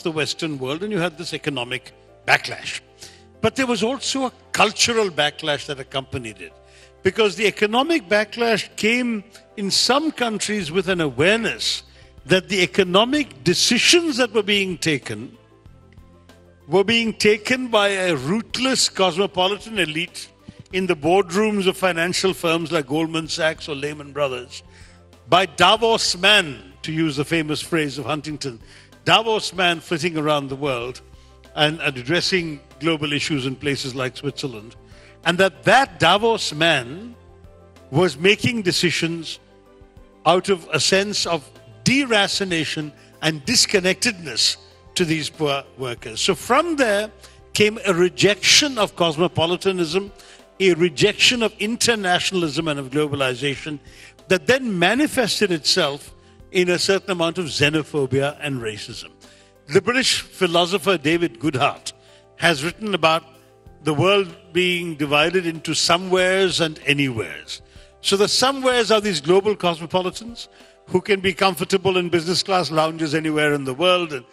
the Western world, and you had this economic backlash. But there was also a cultural backlash that accompanied it, because the economic backlash came in some countries with an awareness that the economic decisions that were being taken by a ruthless cosmopolitan elite in the boardrooms of financial firms like Goldman Sachs or Lehman Brothers, by Davos man, to use the famous phrase of Huntington, Davos man flitting around the world and addressing global issues in places like Switzerland, and that Davos man was making decisions out of a sense of deracination and disconnectedness to these poor workers. So from there came a rejection of cosmopolitanism, a rejection of internationalism and of globalization that then manifested itself in a certain amount of xenophobia and racism. The British philosopher David Goodhart has written about the world being divided into somewheres and anywheres. So the somewheres are these global cosmopolitans who can be comfortable in business class lounges anywhere in the world and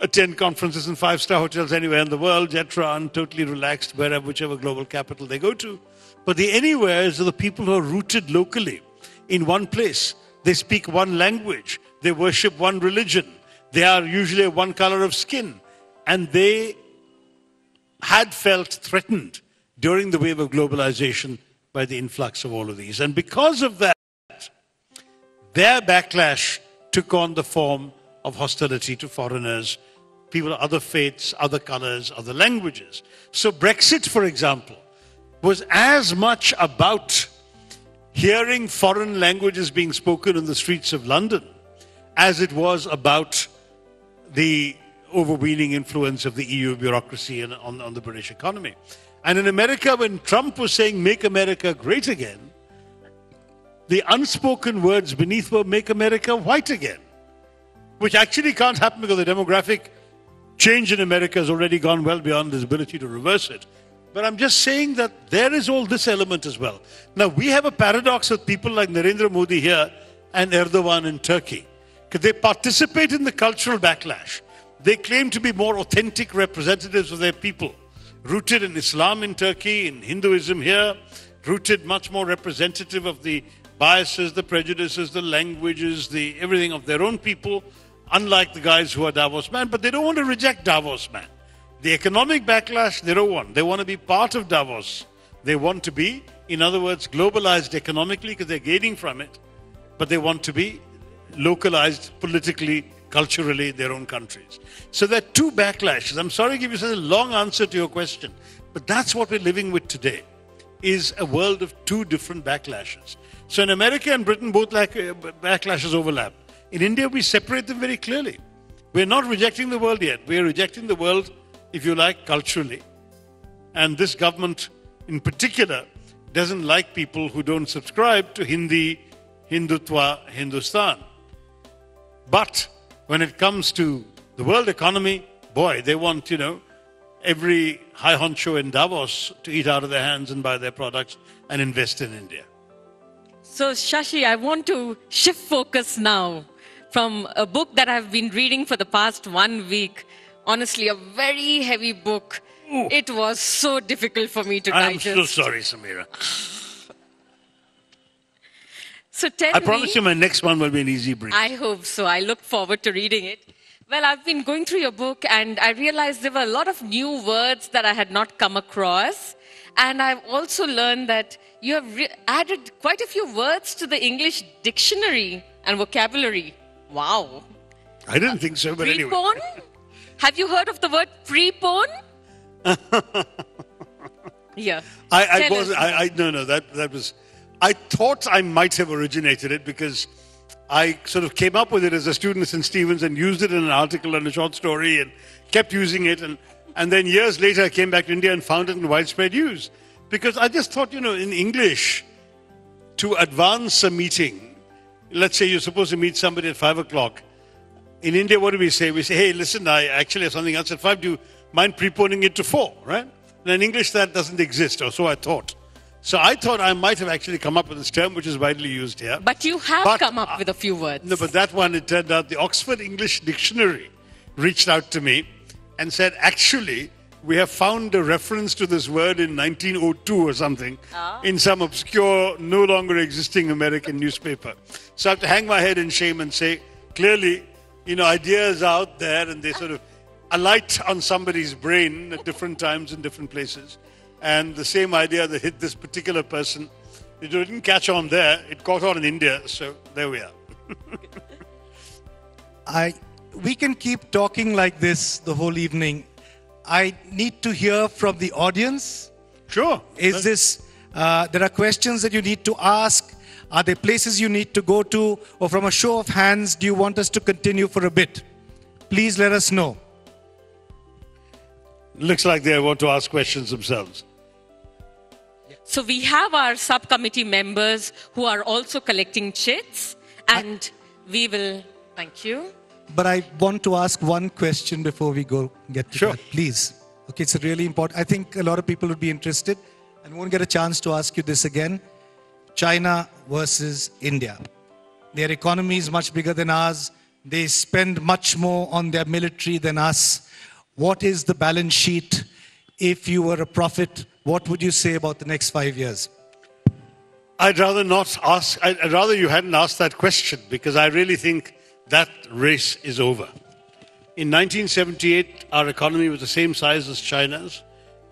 attend conferences in five-star hotels anywhere in the world, jet-run, totally relaxed, whichever global capital they go to. But the anywheres are the people who are rooted locally in one place. They speak one language. They worship one religion. They are usually one color of skin. And they had felt threatened during the wave of globalization by the influx of all of these. And because of that, their backlash took on the form of hostility to foreigners, people of other faiths, other colors, other languages. So Brexit, for example, was as much about hearing foreign languages being spoken in the streets of London as it was about the overweening influence of the EU bureaucracy on the British economy. And in America, when Trump was saying, "Make America great again," the unspoken words beneath were, "Make America white again," which actually can't happen because the demographic change in America has already gone well beyond his ability to reverse it. But I'm just saying that there is all this element as well. Now, we have a paradox with people like Narendra Modi here and Erdogan in Turkey, because they participate in the cultural backlash. They claim to be more authentic representatives of their people, rooted in Islam in Turkey, in Hinduism here, rooted much more representative of the biases, the prejudices, the languages, the everything of their own people, unlike the guys who are Davos man. But they don't want to reject Davos man. The economic backlash, they don't want. They want to be part of Davos. They want to be, in other words, globalized economically because they're gaining from it. But they want to be localized politically, culturally in their own countries. So there are two backlashes. I'm sorry to give you such a long answer to your question, but that's what we're living with today, is a world of two different backlashes. So in America and Britain, both backlashes overlap. In India, we separate them very clearly. We're not rejecting the world yet. We're rejecting the world, if you like, culturally. And this government, in particular, doesn't like people who don't subscribe to Hindi, Hindutva, Hindustan. But when it comes to the world economy, boy, they want, every high honcho in Davos to eat out of their hands and buy their products and invest in India. So, Shashi, I want to shift focus now from a book that I've been reading for the past 1 week. Honestly, a very heavy book. Ooh. It was so difficult for me to digest. I'm so sorry, Samira. So I promise you my next one will be an easy breeze. I hope so. I look forward to reading it. Well, I've been going through your book and I realized there were a lot of new words that I had not come across. And I've also learned that you have added quite a few words to the English dictionary and vocabulary. Wow. I didn't think so, but anyway. Prepone? Have you heard of the word prepone? Yeah. That was... I thought I might have originated it because I sort of came up with it as a student at St. Stephen's and used it in an article and a short story and kept using it. And then years later, I came back to India and found it in widespread use. Because I just thought, in English, to advance a meeting, let's say you're supposed to meet somebody at 5 o'clock. In India, what do we say? We say, hey, listen, I actually have something else at 5. Do you mind preponing it to 4, right? And in English, that doesn't exist, or so I thought. So I thought I might have actually come up with this term, which is widely used here. But you have come up with a few words. No, but that one, it turned out the Oxford English Dictionary reached out to me and said, actually, we have found a reference to this word in 1902 or something in some obscure, no longer existing American newspaper. So I have to hang my head in shame and say, clearly, ideas are out there and they sort of alight on somebody's brain at different times in different places. And the same idea that hit this particular person, it didn't catch on there, it caught on in India, so there we are. We can keep talking like this the whole evening. I need to hear from the audience. Sure. There are questions that you need to ask? Are there places you need to go to? Or from a show of hands, do you want us to continue for a bit? Please let us know. Looks like they want to ask questions themselves. So we have our subcommittee members who are also collecting chits, and we will, thank you. But I want to ask one question before we get to that, please. Okay, it's really important. I think a lot of people would be interested and won't get a chance to ask you this again. China versus India. Their economy is much bigger than ours. They spend much more on their military than us. What is the balance sheet? If you were a prophet, what would you say about the next 5 years? I'd rather you hadn't asked that question, because I really think that race is over. In 1978, our economy was the same size as China's,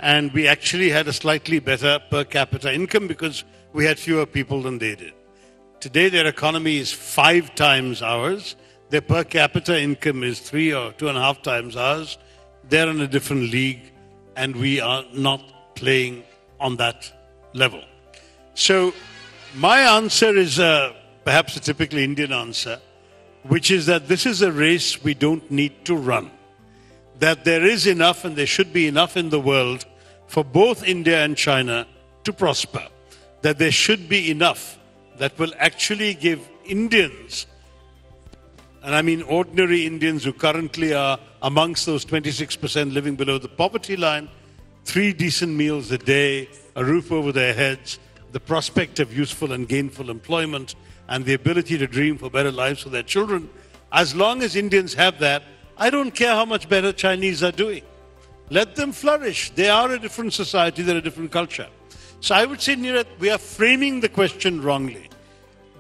and we actually had a slightly better per capita income because we had fewer people than they did. Today, their economy is 5 times ours. Their per capita income is 3 or 2.5 times ours. They're in a different league, and we are not playing on that level. So my answer is perhaps a typically Indian answer, which is that this is a race we don't need to run. That there is enough and there should be enough in the world for both India and China to prosper. That there should be enough that will actually give Indians, and I mean ordinary Indians who currently are amongst those 26% living below the poverty line, 3 decent meals a day, a roof over their heads, the prospect of useful and gainful employment, and the ability to dream for better lives for their children. As long as Indians have that, I don't care how much better Chinese are doing. Let them flourish. They are a different society, they're a different culture. So I would say, Neeraj, we are framing the question wrongly.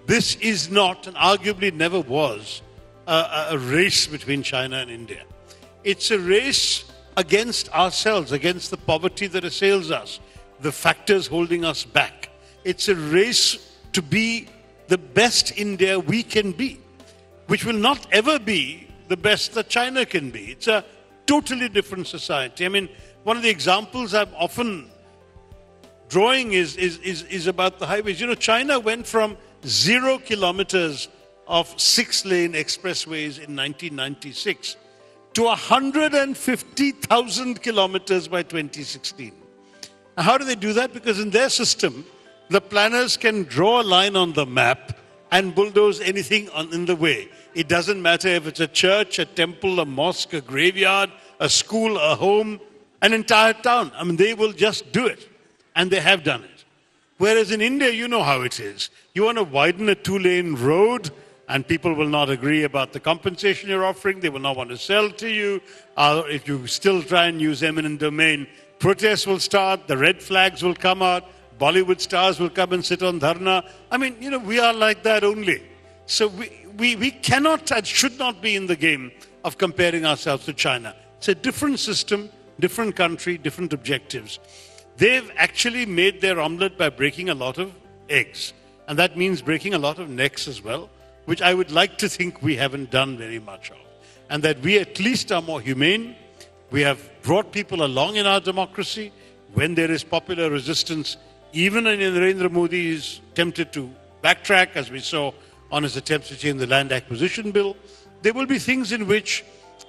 This is not, and arguably never was, a race between China and India. It's a race against ourselves, against the poverty that assails us, the factors holding us back. It's a race to be the best India we can be, which will not ever be the best that China can be. It's a totally different society. I mean, one of the examples I'm often drawing is about the highways. You know, China went from 0 kilometers of 6-lane expressways in 1996 to 150,000 kilometers by 2016. Now, how do they do that? Because in their system, the planners can draw a line on the map and bulldoze anything in the way. It doesn't matter if it's a church, a temple, a mosque, a graveyard, a school, a home, an entire town. I mean, they will just do it. And they have done it. Whereas in India, you know how it is. You want to widen a 2-lane road, and people will not agree about the compensation you're offering. They will not want to sell to you. If you still try and use eminent domain, protests will start, the red flags will come out, Bollywood stars will come and sit on dharna. I mean, you know, we are like that only. So we cannot and should not be in the game of comparing ourselves to China. It's a different system, different country, different objectives. They've actually made their omelette by breaking a lot of eggs. And that means breaking a lot of necks as well, which I would like to think we haven't done very much of. And that we at least are more humane. We have brought people along in our democracy. When there is popular resistance, even when Narendra Modi is tempted to backtrack, as we saw on his attempts to change the land acquisition bill, there will be things in which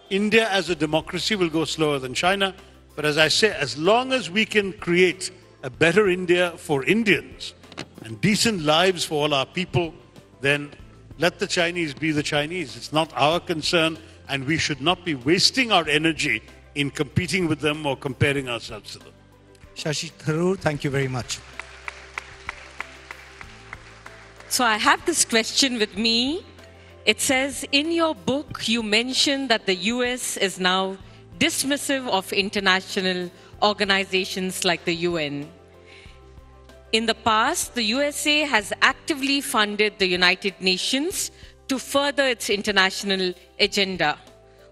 India as a democracy will go slower than China. But as I say, as long as we can create a better India for Indians and decent lives for all our people, then let the Chinese be the Chinese. It's not our concern, and we should not be wasting our energy in competing with them or comparing ourselves to them. Shashi, Tharoor, thank you very much. So I have this question with me. It says, in your book, you mention that the US is now dismissive of international organizations like the UN. In the past, the USA has actively funded the United Nations to further its international agenda.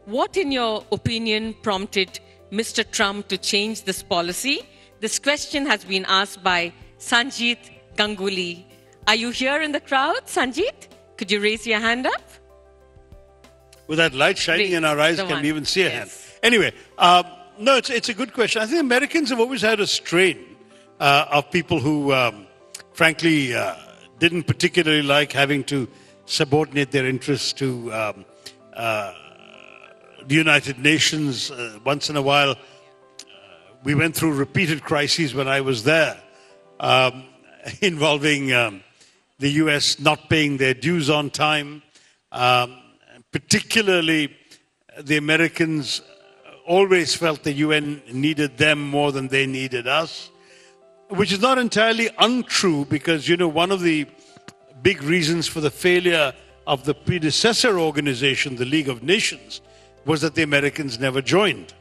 What, in your opinion, prompted Mr. Trump to change this policy? This question has been asked by Sanjeet Ganguly. Are you here in the crowd, Sanjeet? Could you raise your hand up? With that light shining in our eyes, can we even see a hand? Anyway, no, it's a good question. I think Americans have always had a strain of people who, frankly, didn't particularly like having to subordinate their interests to the United Nations. Once in a while, we went through repeated crises when I was there, involving the US not paying their dues on time. Particularly, the Americans always felt the UN needed them more than they needed us, which is not entirely untrue because, you know, one of the big reasons for the failure of the predecessor organization, the League of Nations, was that the Americans never joined.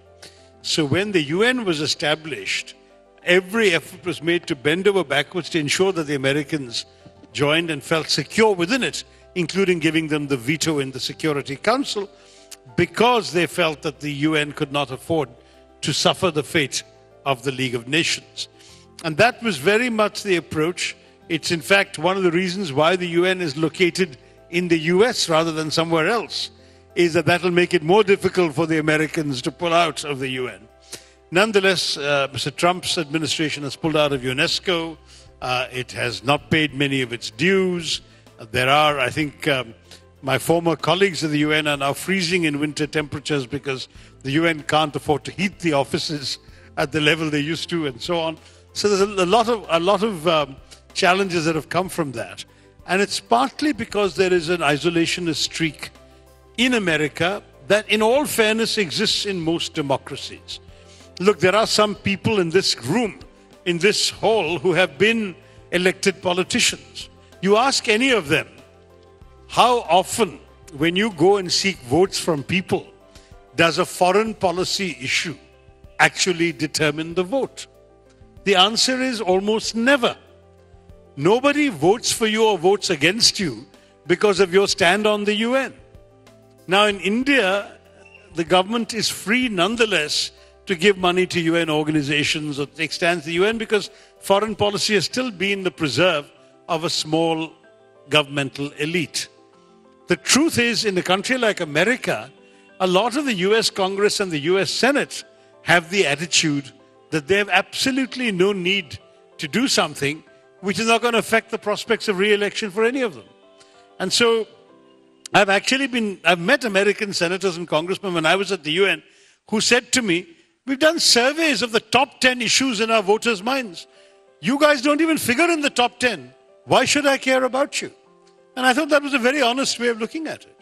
So when the UN was established, every effort was made to bend over backwards to ensure that the Americans joined and felt secure within it, including giving them the veto in the Security Council, because they felt that the UN could not afford to suffer the fate of the League of Nations. And that was very much the approach. It's in fact one of the reasons why the UN is located in the US rather than somewhere else, is that will make it more difficult for the Americans to pull out of the UN. Nonetheless, Mr. Trump's administration has pulled out of UNESCO. It has not paid many of its dues. There are, I think, my former colleagues in the UN are now freezing in winter temperatures because the UN can't afford to heat the offices at the level they used to, and so on. So there's a lot of challenges that have come from that. And it's partly because there is an isolationist streak in America that, in all fairness, exists in most democracies. Look, there are some people in this room, in this hall, who have been elected politicians. You ask any of them, how often, when you go and seek votes from people, does a foreign policy issue actually determine the vote? The answer is almost never. Nobody votes for you or votes against you because of your stand on the UN. Now, in India, the government is free nonetheless to give money to UN organizations or take stands to the UN because foreign policy has still been the preserve of a small governmental elite. The truth is, in a country like America, a lot of the US Congress and the US Senate have the attitude that they have absolutely no need to do something which is not going to affect the prospects of re-election for any of them. And so I've met American senators and congressmen when I was at the UN who said to me, we've done surveys of the top 10 issues in our voters' minds. You guys don't even figure in the top 10. Why should I care about you? And I thought that was a very honest way of looking at it.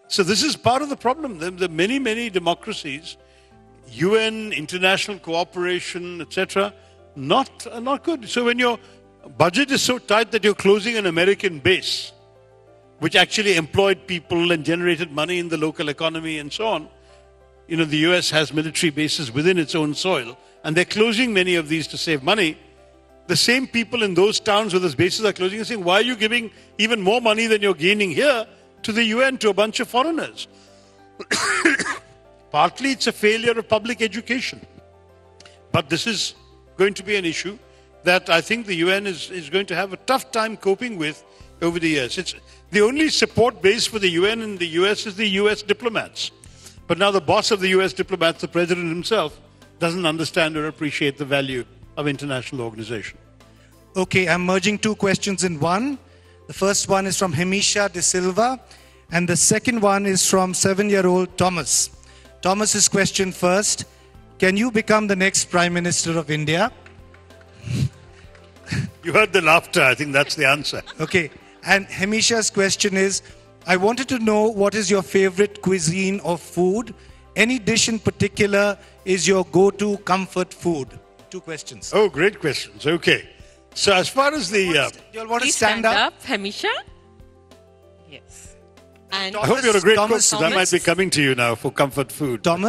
So this is part of the problem. The many, many democracies, UN, international cooperation, etc., not good. So when your budget is so tight that you're closing an American base, which actually employed people and generated money in the local economy and so on, you know, the US has military bases within its own soil, and they're closing many of these to save money. The same people in those towns where those bases are closing are saying, why are you giving even more money than you're gaining here to the UN, to a bunch of foreigners? Partly it's a failure of public education. But this is going to be an issue that I think the UN is going to have a tough time coping with over the years. It's the only support base for the UN in the US is the US diplomats. But now the boss of the US diplomats, the president himself, doesn't understand or appreciate the value of international organization. Okay, I'm merging two questions in one. The first one is from Hemisha De Silva, and the second one is from 7-year-old Thomas. Thomas's question first: can you become the next Prime Minister of India? You heard the laughter. I think that's the answer. Okay, and Hemisha's question is, I wanted to know what is your favorite cuisine or food? Any dish in particular is your go-to comfort food? Two questions. Oh, great questions. Okay. So as far as the... you all want to Please stand up? Hemisha. Yes. And I hope you're a great cook, Thomas- because I might be coming to you now for comfort food. Thomas?